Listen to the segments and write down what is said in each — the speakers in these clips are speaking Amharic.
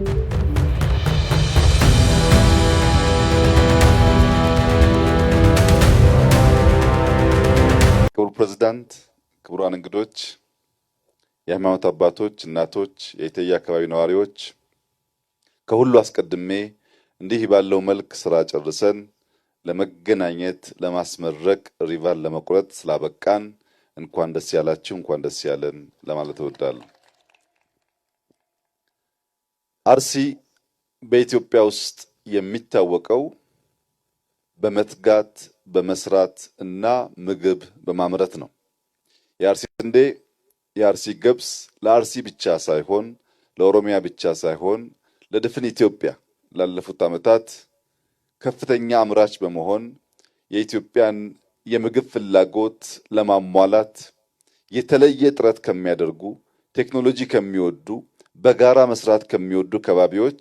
ክቡር ፕሬዝዳንት፣ ክቡራን እንግዶች፣ የሃይማኖት አባቶች፣ እናቶች፣ የኢትዮጵያ አካባቢ ነዋሪዎች፣ ከሁሉ አስቀድሜ እንዲህ ባለው መልክ ስራ ጨርሰን ለመገናኘት ለማስመረቅ ሪቫን ለመቁረጥ ስላበቃን እንኳን ደስ ያላችሁ፣ እንኳን ደስ ያለን ለማለት እወዳለሁ። አርሲ በኢትዮጵያ ውስጥ የሚታወቀው በመትጋት በመስራት እና ምግብ በማምረት ነው። የአርሲ ስንዴ፣ የአርሲ ገብስ ለአርሲ ብቻ ሳይሆን ለኦሮሚያ ብቻ ሳይሆን ለድፍን ኢትዮጵያ ላለፉት ዓመታት ከፍተኛ አምራች በመሆን የኢትዮጵያን የምግብ ፍላጎት ለማሟላት የተለየ ጥረት ከሚያደርጉ ቴክኖሎጂ ከሚወዱ በጋራ መስራት ከሚወዱ ከባቢዎች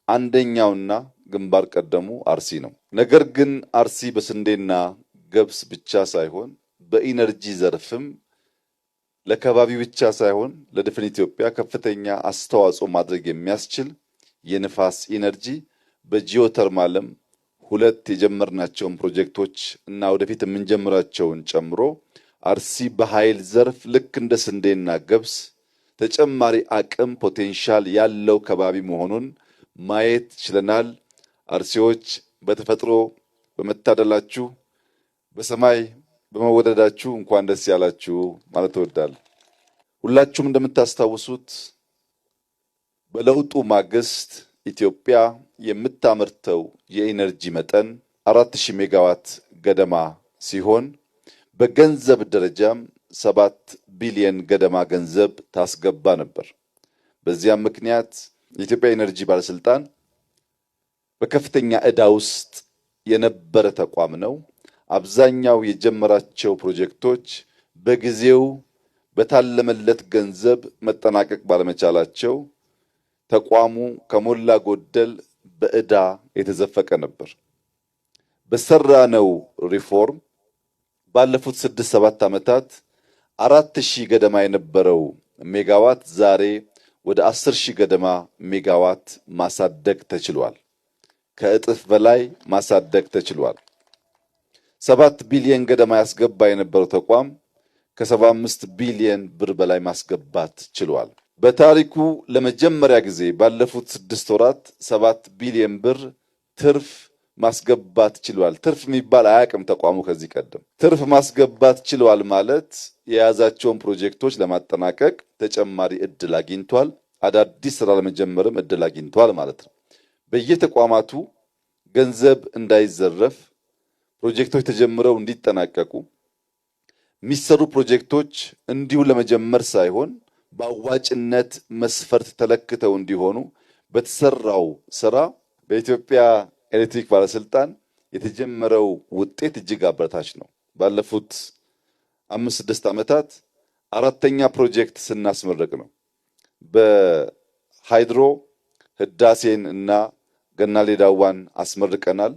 አንደኛውና ግንባር ቀደሙ አርሲ ነው። ነገር ግን አርሲ በስንዴና ገብስ ብቻ ሳይሆን በኢነርጂ ዘርፍም ለከባቢ ብቻ ሳይሆን ለድፍን ኢትዮጵያ ከፍተኛ አስተዋጽኦ ማድረግ የሚያስችል የንፋስ ኢነርጂ በጂኦተርማልም ሁለት የጀመርናቸውን ፕሮጀክቶች እና ወደፊት የምንጀምራቸውን ጨምሮ አርሲ በኃይል ዘርፍ ልክ እንደ ስንዴና ገብስ ተጨማሪ አቅም ፖቴንሻል ያለው ከባቢ መሆኑን ማየት ችለናል። አርሲዎች በተፈጥሮ በመታደላችሁ በሰማይ በመወደዳችሁ እንኳን ደስ ያላችሁ ማለት እወዳለሁ። ሁላችሁም እንደምታስታውሱት በለውጡ ማግስት ኢትዮጵያ የምታመርተው የኢነርጂ መጠን 4000 ሜጋዋት ገደማ ሲሆን በገንዘብ ደረጃም 7 ቢሊዮን ገደማ ገንዘብ ታስገባ ነበር። በዚያም ምክንያት የኢትዮጵያ ኢነርጂ ባለስልጣን በከፍተኛ ዕዳ ውስጥ የነበረ ተቋም ነው። አብዛኛው የጀመራቸው ፕሮጀክቶች በጊዜው በታለመለት ገንዘብ መጠናቀቅ ባለመቻላቸው ተቋሙ ከሞላ ጎደል በዕዳ የተዘፈቀ ነበር። በሰራነው ሪፎርም ባለፉት 6-7 ዓመታት 4000 ገደማ የነበረው ሜጋዋት ዛሬ ወደ 10000 ገደማ ሜጋዋት ማሳደግ ተችሏል። ከእጥፍ በላይ ማሳደግ ተችሏል። 7 ቢሊዮን ገደማ ያስገባ የነበረው ተቋም ከ75 ቢሊዮን ብር በላይ ማስገባት ችሏል። በታሪኩ ለመጀመሪያ ጊዜ ባለፉት 6 ወራት 7 ቢሊዮን ብር ትርፍ ማስገባት ችሏል። ትርፍ የሚባል አያውቅም ተቋሙ ከዚህ ቀደም። ትርፍ ማስገባት ችሏል ማለት የያዛቸውን ፕሮጀክቶች ለማጠናቀቅ ተጨማሪ እድል አግኝቷል። አዳዲስ ስራ ለመጀመርም እድል አግኝቷል ማለት ነው። በየተቋማቱ ገንዘብ እንዳይዘረፍ ፕሮጀክቶች ተጀምረው እንዲጠናቀቁ የሚሰሩ ፕሮጀክቶች እንዲሁ ለመጀመር ሳይሆን በአዋጭነት መስፈርት ተለክተው እንዲሆኑ በተሰራው ስራ በኢትዮጵያ ኤሌክትሪክ ባለስልጣን የተጀመረው ውጤት እጅግ አበረታች ነው። ባለፉት 5-6 ዓመታት 4ኛ ፕሮጀክት ስናስመረቅ ነው። በሃይድሮ ህዳሴን እና ገናሌ ዳዋን አስመርቀናል።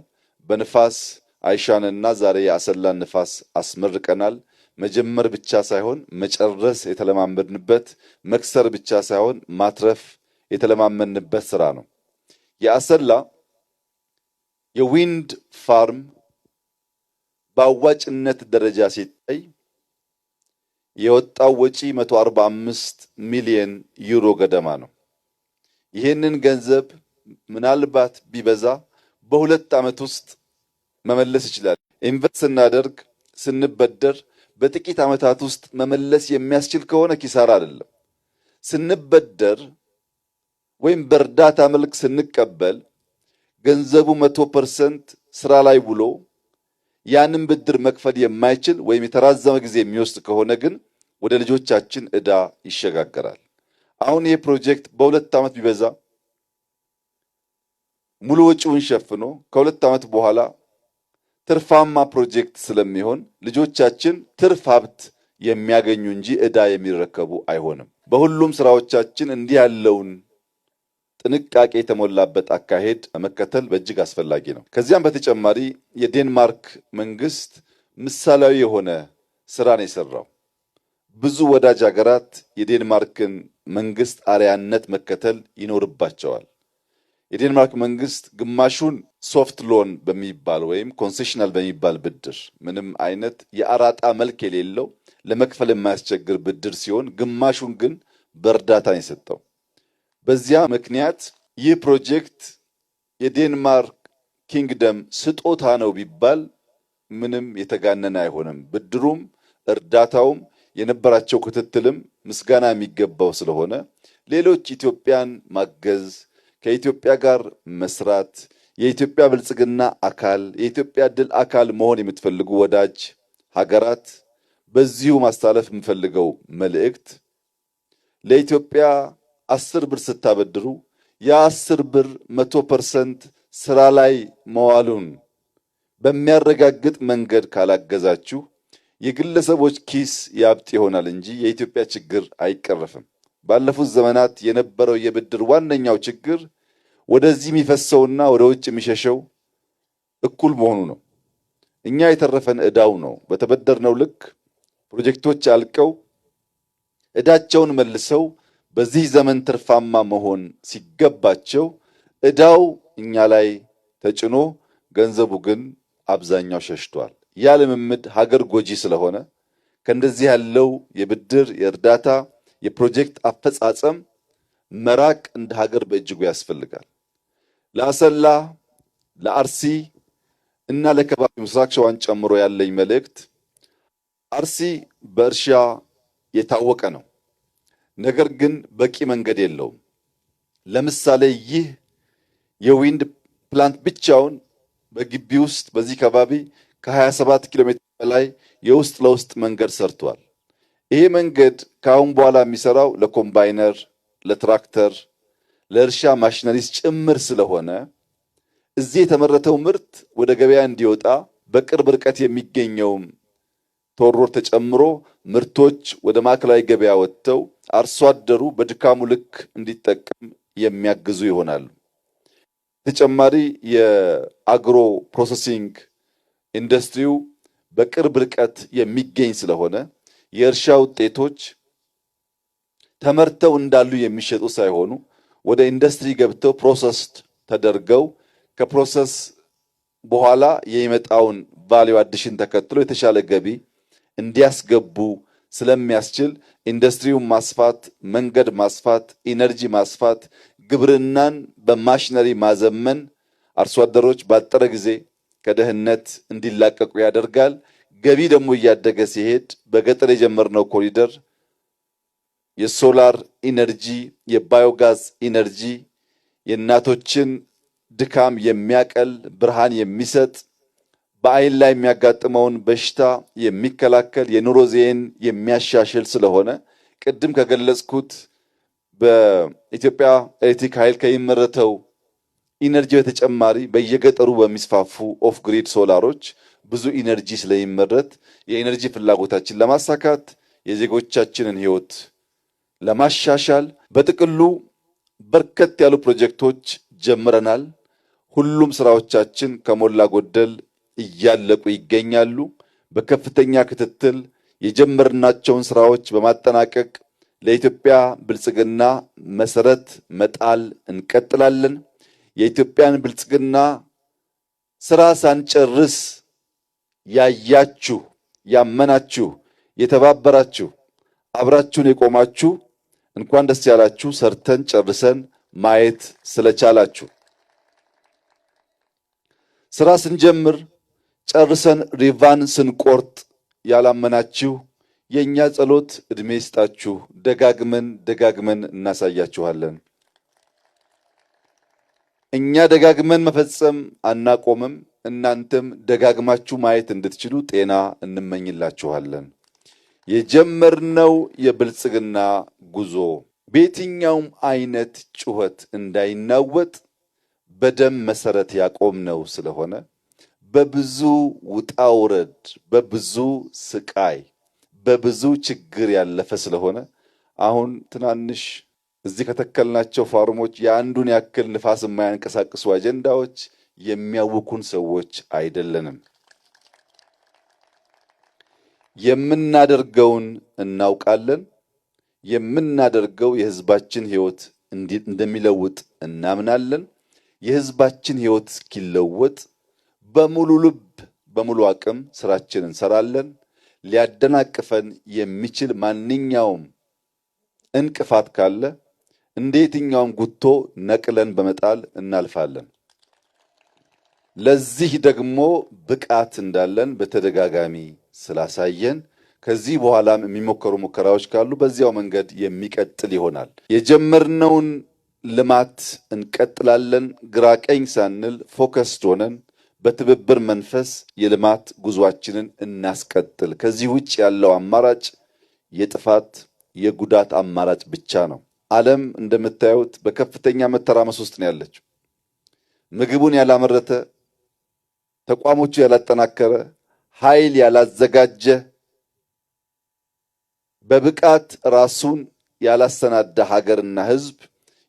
በንፋስ አይሻንና ዛሬ የአሰላን ንፋስ አስመርቀናል። መጀመር ብቻ ሳይሆን መጨረስ የተለማመድንበት፣ መክሰር ብቻ ሳይሆን ማትረፍ የተለማመድንበት ስራ ነው። የአሰላ የዊንድ ፋርም በአዋጭነት ደረጃ ሲታይ የወጣው ወጪ 145 ሚሊዮን ዩሮ ገደማ ነው። ይህንን ገንዘብ ምናልባት ቢበዛ በ2 ዓመት ውስጥ መመለስ ይችላል። ኢንቨስት ስናደርግ ስንበደር በጥቂት ዓመታት ውስጥ መመለስ የሚያስችል ከሆነ ኪሳራ አይደለም። ስንበደር ወይም በእርዳታ መልክ ስንቀበል ገንዘቡ 100% ስራ ላይ ውሎ ያንን ብድር መክፈል የማይችል ወይም የተራዘመ ጊዜ የሚወስድ ከሆነ ግን ወደ ልጆቻችን ዕዳ ይሸጋገራል። አሁን ይህ ፕሮጀክት በ2 ዓመት ቢበዛ ሙሉ ወጪውን ሸፍኖ ከ2 ዓመት በኋላ ትርፋማ ፕሮጀክት ስለሚሆን ልጆቻችን ትርፍ ሀብት የሚያገኙ እንጂ ዕዳ የሚረከቡ አይሆንም። በሁሉም ስራዎቻችን እንዲህ ያለውን ጥንቃቄ የተሞላበት አካሄድ መከተል በእጅግ አስፈላጊ ነው። ከዚያም በተጨማሪ የዴንማርክ መንግስት ምሳሌያዊ የሆነ ስራን የሰራው ብዙ ወዳጅ ሀገራት የዴንማርክን መንግስት አርያነት መከተል ይኖርባቸዋል። የዴንማርክ መንግስት ግማሹን ሶፍት ሎን በሚባል ወይም ኮንሴሽናል በሚባል ብድር ምንም አይነት የአራጣ መልክ የሌለው ለመክፈል የማያስቸግር ብድር ሲሆን ግማሹን ግን በእርዳታ ነው የሰጠው። በዚያ ምክንያት ይህ ፕሮጀክት የዴንማርክ ኪንግደም ስጦታ ነው ቢባል ምንም የተጋነነ አይሆንም። ብድሩም እርዳታውም የነበራቸው ክትትልም ምስጋና የሚገባው ስለሆነ ሌሎች ኢትዮጵያን ማገዝ፣ ከኢትዮጵያ ጋር መስራት፣ የኢትዮጵያ ብልጽግና አካል፣ የኢትዮጵያ ድል አካል መሆን የምትፈልጉ ወዳጅ ሀገራት በዚሁ ማስተላለፍ የምፈልገው መልእክት ለኢትዮጵያ 10 ብር ስታበድሩ የ10 ብር 100% ስራ ላይ መዋሉን በሚያረጋግጥ መንገድ ካላገዛችሁ የግለሰቦች ኪስ ያብጥ ይሆናል እንጂ የኢትዮጵያ ችግር አይቀረፍም። ባለፉት ዘመናት የነበረው የብድር ዋነኛው ችግር ወደዚህ የሚፈሰውና ወደ ውጭ የሚሸሸው እኩል መሆኑ ነው። እኛ የተረፈን ዕዳው ነው። በተበደርነው ልክ ፕሮጀክቶች አልቀው ዕዳቸውን መልሰው በዚህ ዘመን ትርፋማ መሆን ሲገባቸው ዕዳው እኛ ላይ ተጭኖ ገንዘቡ ግን አብዛኛው ሸሽቷል። ያ ልምምድ ሀገር ጎጂ ስለሆነ ከእንደዚህ ያለው የብድር የእርዳታ የፕሮጀክት አፈጻጸም መራቅ እንደ ሀገር በእጅጉ ያስፈልጋል። ለአሰላ፣ ለአርሲ እና ለከባቢ ምስራቅ ሸዋን ጨምሮ ያለኝ መልእክት አርሲ በእርሻ የታወቀ ነው። ነገር ግን በቂ መንገድ የለውም። ለምሳሌ ይህ የዊንድ ፕላንት ብቻውን በግቢ ውስጥ በዚህ ከባቢ ከ27 ኪሎ ሜትር በላይ የውስጥ ለውስጥ መንገድ ሰርቷል። ይሄ መንገድ ከአሁን በኋላ የሚሰራው ለኮምባይነር፣ ለትራክተር፣ ለእርሻ ማሽነሪስ ጭምር ስለሆነ እዚህ የተመረተው ምርት ወደ ገበያ እንዲወጣ በቅርብ ርቀት የሚገኘውም ቶሮር ተጨምሮ ምርቶች ወደ ማዕከላዊ ገበያ ወጥተው አርሶ አደሩ በድካሙ ልክ እንዲጠቀም የሚያግዙ ይሆናሉ። ተጨማሪ የአግሮ ፕሮሰሲንግ ኢንዱስትሪው በቅርብ ርቀት የሚገኝ ስለሆነ የእርሻ ውጤቶች ተመርተው እንዳሉ የሚሸጡ ሳይሆኑ ወደ ኢንዱስትሪ ገብተው ፕሮሰስድ ተደርገው ከፕሮሰስ በኋላ የሚመጣውን ቫልዩ አዲሽን ተከትሎ የተሻለ ገቢ እንዲያስገቡ ስለሚያስችል ኢንዱስትሪውን ማስፋት፣ መንገድ ማስፋት፣ ኢነርጂ ማስፋት፣ ግብርናን በማሽነሪ ማዘመን አርሶ አደሮች ባጠረ ጊዜ ከድህነት እንዲላቀቁ ያደርጋል። ገቢ ደግሞ እያደገ ሲሄድ በገጠር የጀመርነው ኮሪደር የሶላር ኢነርጂ፣ የባዮጋዝ ኢነርጂ የእናቶችን ድካም የሚያቀል ብርሃን የሚሰጥ በአይን ላይ የሚያጋጥመውን በሽታ የሚከላከል የኑሮ ዘይቤን የሚያሻሽል ስለሆነ ቅድም ከገለጽኩት በኢትዮጵያ ኤሌክትሪክ ኃይል ከሚመረተው ኢነርጂ በተጨማሪ በየገጠሩ በሚስፋፉ ኦፍ ግሪድ ሶላሮች ብዙ ኢነርጂ ስለሚመረት የኢነርጂ ፍላጎታችን ለማሳካት የዜጎቻችንን ሕይወት ለማሻሻል በጥቅሉ በርከት ያሉ ፕሮጀክቶች ጀምረናል። ሁሉም ስራዎቻችን ከሞላ ጎደል እያለቁ ይገኛሉ። በከፍተኛ ክትትል የጀመርናቸውን ስራዎች በማጠናቀቅ ለኢትዮጵያ ብልጽግና መሰረት መጣል እንቀጥላለን። የኢትዮጵያን ብልጽግና ስራ ሳንጨርስ ያያችሁ፣ ያመናችሁ፣ የተባበራችሁ፣ አብራችሁን የቆማችሁ እንኳን ደስ ያላችሁ። ሰርተን ጨርሰን ማየት ስለቻላችሁ ስራ ስንጀምር ጨርሰን ሪቫን ስንቆርጥ ያላመናችሁ የኛ ጸሎት እድሜ ይስጣችሁ። ደጋግመን እናሳያችኋለን። እኛ ደጋግመን መፈጸም አናቆምም። እናንተም ደጋግማችሁ ማየት እንድትችሉ ጤና እንመኝላችኋለን። የጀመርነው የብልጽግና ጉዞ በየትኛውም አይነት ጩኸት እንዳይናወጥ በደም መሰረት ያቆምነው ስለሆነ በብዙ ውጣ ውረድ፣ በብዙ ስቃይ፣ በብዙ ችግር ያለፈ ስለሆነ አሁን ትናንሽ እዚህ ከተከልናቸው ፋርሞች የአንዱን ያክል ንፋስ የማያንቀሳቅሱ አጀንዳዎች የሚያውኩን ሰዎች አይደለንም። የምናደርገውን እናውቃለን። የምናደርገው የሕዝባችን ሕይወት እንደሚለውጥ እናምናለን። የህዝባችን ህይወት እስኪለወጥ በሙሉ ልብ በሙሉ አቅም ስራችንን እንሰራለን። ሊያደናቅፈን የሚችል ማንኛውም እንቅፋት ካለ እንደ የትኛውም ጉቶ ነቅለን በመጣል እናልፋለን። ለዚህ ደግሞ ብቃት እንዳለን በተደጋጋሚ ስላሳየን ከዚህ በኋላም የሚሞከሩ ሙከራዎች ካሉ በዚያው መንገድ የሚቀጥል ይሆናል። የጀመርነውን ልማት እንቀጥላለን። ግራ ቀኝ ሳንል ፎከስድ ሆነን በትብብር መንፈስ የልማት ጉዟችንን እናስቀጥል። ከዚህ ውጭ ያለው አማራጭ የጥፋት የጉዳት አማራጭ ብቻ ነው። ዓለም እንደምታዩት በከፍተኛ መተራመስ ውስጥ ነው ያለችው። ምግቡን ያላመረተ፣ ተቋሞቹ ያላጠናከረ፣ ኃይል ያላዘጋጀ፣ በብቃት ራሱን ያላሰናዳ ሀገርና ሕዝብ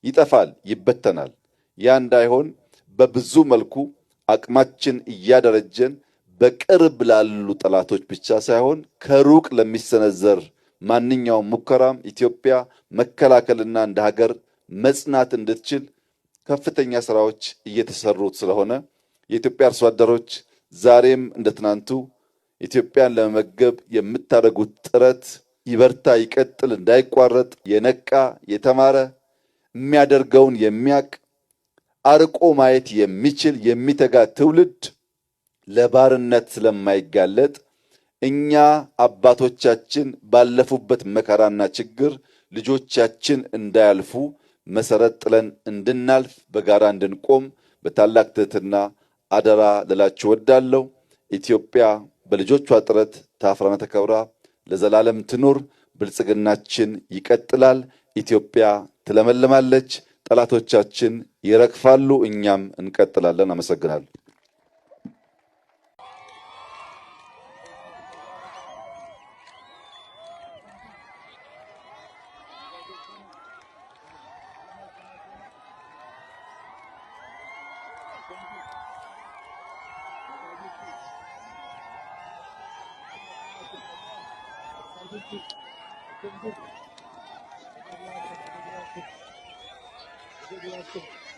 ይጠፋል፣ ይበተናል። ያ እንዳይሆን በብዙ መልኩ አቅማችን እያደረጀን በቅርብ ላሉ ጠላቶች ብቻ ሳይሆን ከሩቅ ለሚሰነዘር ማንኛውም ሙከራም ኢትዮጵያ መከላከልና እንደ ሀገር መጽናት እንድትችል ከፍተኛ ስራዎች እየተሰሩት ስለሆነ የኢትዮጵያ አርሶ አደሮች ዛሬም እንደ ትናንቱ ኢትዮጵያን ለመመገብ የምታደርጉት ጥረት ይበርታ፣ ይቀጥል፣ እንዳይቋረጥ የነቃ የተማረ የሚያደርገውን የሚያቅ አርቆ ማየት የሚችል የሚተጋ ትውልድ ለባርነት ስለማይጋለጥ እኛ አባቶቻችን ባለፉበት መከራና ችግር ልጆቻችን እንዳያልፉ መሰረት ጥለን እንድናልፍ በጋራ እንድንቆም በታላቅ ትህትና አደራ ልላችሁ እወዳለሁ። ኢትዮጵያ በልጆቿ ጥረት ታፍራና ተከብራ ለዘላለም ትኑር። ብልጽግናችን ይቀጥላል። ኢትዮጵያ ትለመልማለች። ጠላቶቻችን ይረግፋሉ። እኛም እንቀጥላለን። አመሰግናለሁ። Thank you.